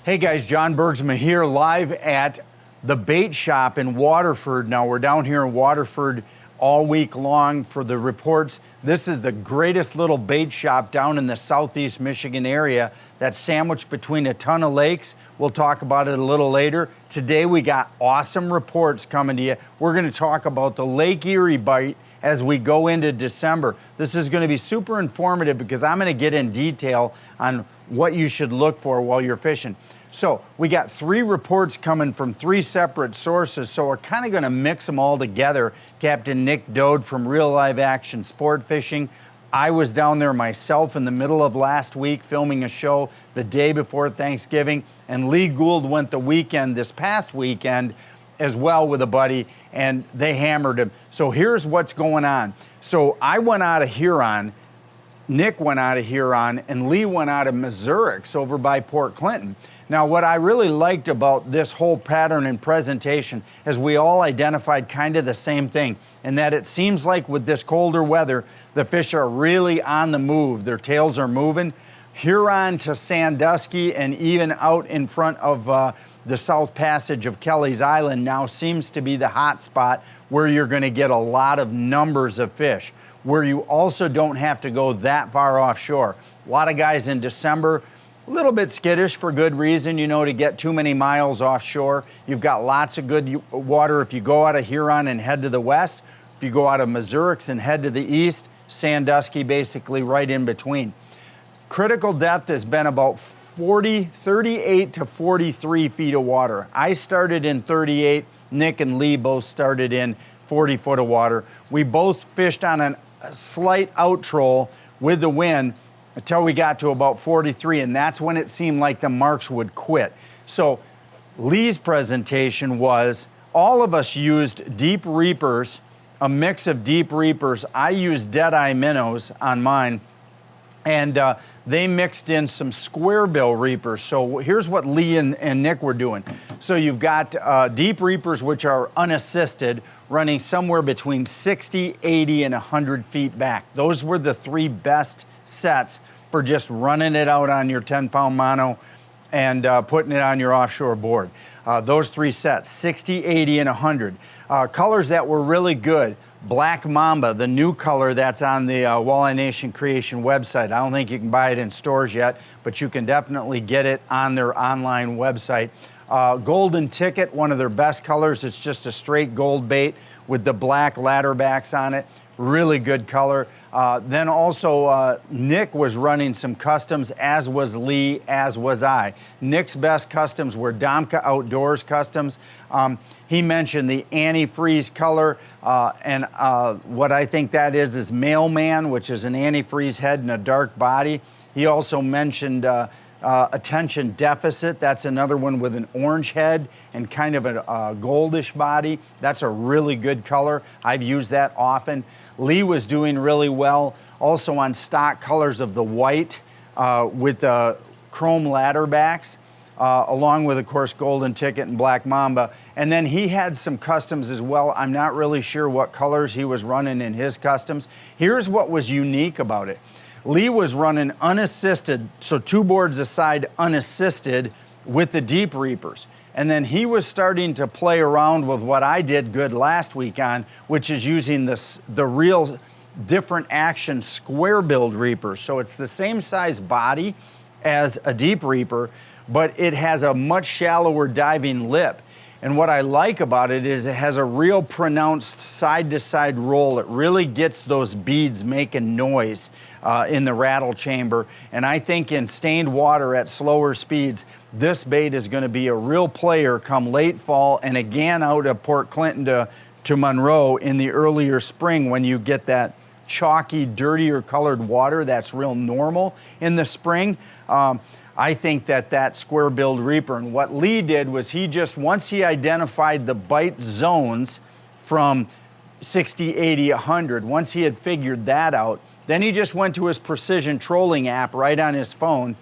Hey guys, John Bergsma here live at the bait shop in Waterford. Now we're down here in Waterford all week long for the reports. This is the greatest little bait shop down in the southeast Michigan area that's sandwiched between a ton of lakes. We'll talk about it a little later. Today we got awesome reports coming to you. We're going to talk about the Lake Erie bite as we go into December. This is going to be super informative because I'm going to get in detail on what you should look for while you're fishing. So we got 3 reports coming from 3 separate sources, so we're kind of going to mix them all together. Captain Nick Dode from Real Live Action Sport Fishing. I was down there myself in the middle of last week filming a show the day before Thanksgiving, and Lee Gould went the weekend, this past weekend, as well with a buddy, and they hammered him. So here's what's going on. So I went out of Huron, Nick went out of Huron, and Lee went out of Missouri over by Port Clinton. Now, what I really liked about this whole pattern and presentation is we all identified kind of the same thing, and that it seems like with this colder weather, the fish are really on the move. Their tails are moving. Huron to Sandusky and even out in front of the South Passage of Kelly's Island now seems to be the hot spot where you're going to get a lot of numbers of fish, where you also don't have to go that far offshore. A lot of guys in December, a little bit skittish for good reason, you know, to get too many miles offshore. You've got lots of good water if you go out of Huron and head to the west. If you go out of Missouri and head to the east, Sandusky basically right in between. Critical depth has been about 38 to 43 feet of water. I started in 38. Nick and Lee both started in 40 foot of water. We both fished on a slight out troll with the wind until we got to about 43, and that's when it seemed like the marks would quit. So Lee's presentation was all of us used deep reapers, a mix of deep reapers. I used deadeye minnows on mine, and they mixed in some square bill reapers. So here's what Lee and Nick were doing. So you've got deep reapers, which are unassisted, running somewhere between 60, 80, and 100 feet back. Those were the 3 best sets for just running it out on your 10-pound mono and putting it on your offshore board. Those 3 sets, 60, 80, and 100. Colors that were really good. Black Mamba, the new color that's on the Walleye Nation Creation website. I don't think you can buy it in stores yet, but you can definitely get it on their online website. Golden Ticket, one of their best colors. It's just a straight gold bait with the black ladder backs on it. Really good color. Then also Nick was running some customs, as was Lee, as was I. Nick's best customs were Domka Outdoors customs. He mentioned the antifreeze color, and what I think that is Mailman, which is an antifreeze head and a dark body. He also mentioned Attention Deficit. That's another one with an orange head and kind of a goldish body. That's a really good color. I've used that often. Lee was doing really well also on stock colors of the white with the chrome ladder backs, along with, of course, Golden Ticket and Black Mamba. And then he had some customs as well. I'm not really sure what colors he was running in his customs. Here's what was unique about it. Lee was running unassisted, so 2 boards aside unassisted with the deep reapers. And then he was starting to play around with what I did good last week on, which is using the real different action square billed reapers. So it's the same size body as a deep reaper, but it has a much shallower diving lip. And what I like about it is it has a real pronounced side-to-side roll. It really gets those beads making noise in the rattle chamber. And I think in stained water at slower speeds, this bait is going to be a real player come late fall and again out of Port Clinton to Monroe in the earlier spring when you get that chalky, dirtier colored water that's real normal in the spring. I think that square-billed reaper, and what Lee did was he just, once he identified the bite zones from 60, 80, 100, once he had figured that out, then he just went to his precision trolling app right on his phone,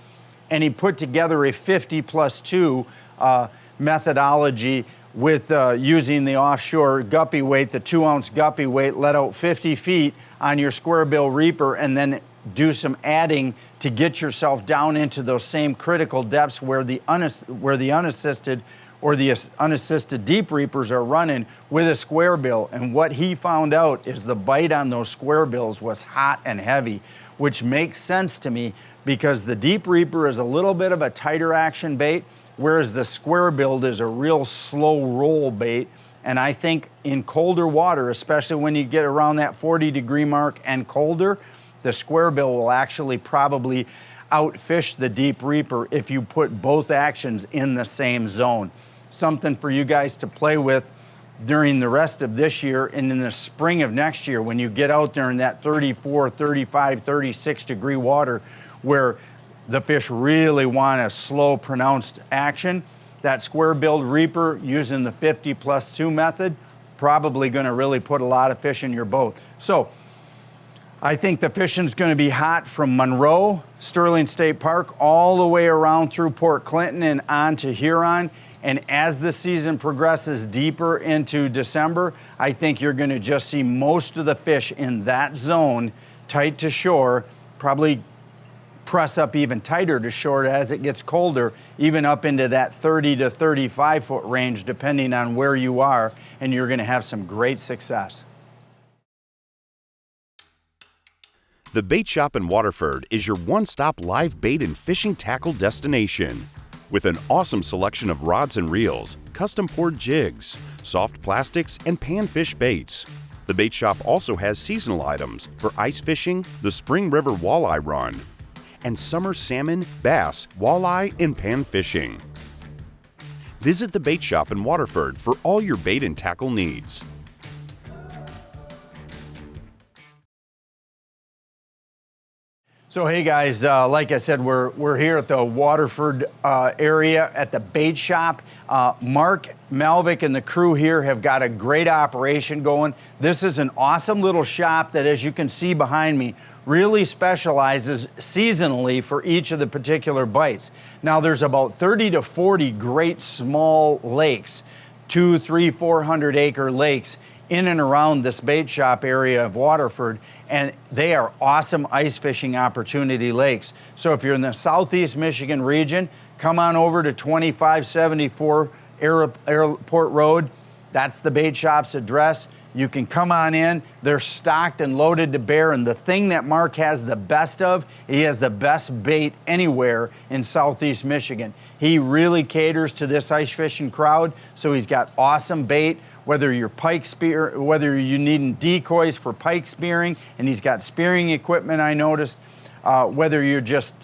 and he put together a 50+2 methodology with using the offshore guppy weight, the 2-ounce guppy weight, let out 50 feet on your square bill reaper, and then do some adding to get yourself down into those same critical depths where the unassisted or the unassisted deep reapers are running with a square bill. And what he found out is the bite on those square bills was hot and heavy, which makes sense to me because the deep reaper is a little bit of a tighter action bait, whereas the square billed is a real slow roll bait. And I think in colder water, especially when you get around that 40-degree mark and colder, the square bill will actually probably outfish the deep reaper if you put both actions in the same zone. Something for you guys to play with during the rest of this year and in the spring of next year when you get out there in that 34, 35, 36-degree water where the fish really want a slow, pronounced action. That square-billed reaper using the 50+2 method, probably going to really put a lot of fish in your boat. So I think the fishing's going to be hot from Monroe, Sterling State Park, all the way around through Port Clinton and on to Huron. And as the season progresses deeper into December, I think you're going to just see most of the fish in that zone tight to shore, probably press up even tighter to shore as it gets colder, even up into that 30 to 35 foot range, depending on where you are, and you're going to have some great success. The Bait Shop in Waterford is your one-stop live bait and fishing tackle destination. With an awesome selection of rods and reels, custom poured jigs, soft plastics, and panfish baits. The Bait Shop also has seasonal items for ice fishing, the Spring River Walleye Run, and summer salmon, bass, walleye, and pan fishing. Visit the Bait Shop in Waterford for all your bait and tackle needs. So hey guys, like I said, we're here at the Waterford area at the Bait Shop. Mark Malvick and the crew here have got a great operation going. This is an awesome little shop that, as you can see behind me, really specializes seasonally for each of the particular bites. Now there's about 30 to 40 great small lakes, 200, 300, 400 acre lakes in and around this Bait Shop area of Waterford, and they are awesome ice fishing opportunity lakes. So if you're in the Southeast Michigan region, come on over to 2574 Airport Road. That's the Bait Shop's address. You can come on in. They're stocked and loaded to bear, and the thing that Mark has the best of, he has the best bait anywhere in Southeast Michigan. He really caters to this ice fishing crowd, so he's got awesome bait. Whether you're whether you're needing decoys for pike spearing, and he's got spearing equipment, I noticed. Whether you're just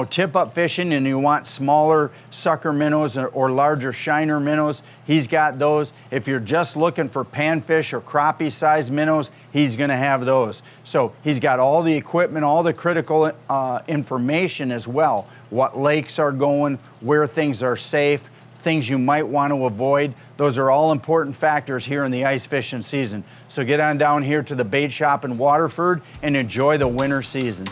tip up fishing and you want smaller sucker minnows or larger shiner minnows, he's got those. If you're just looking for panfish or crappie sized minnows, he's going to have those. So he's got all the equipment, all the critical information as well. What lakes are going, where things are safe, things you might want to avoid. Those are all important factors here in the ice fishing season. So get on down here to the Bait Shop in Waterford and enjoy the winter season.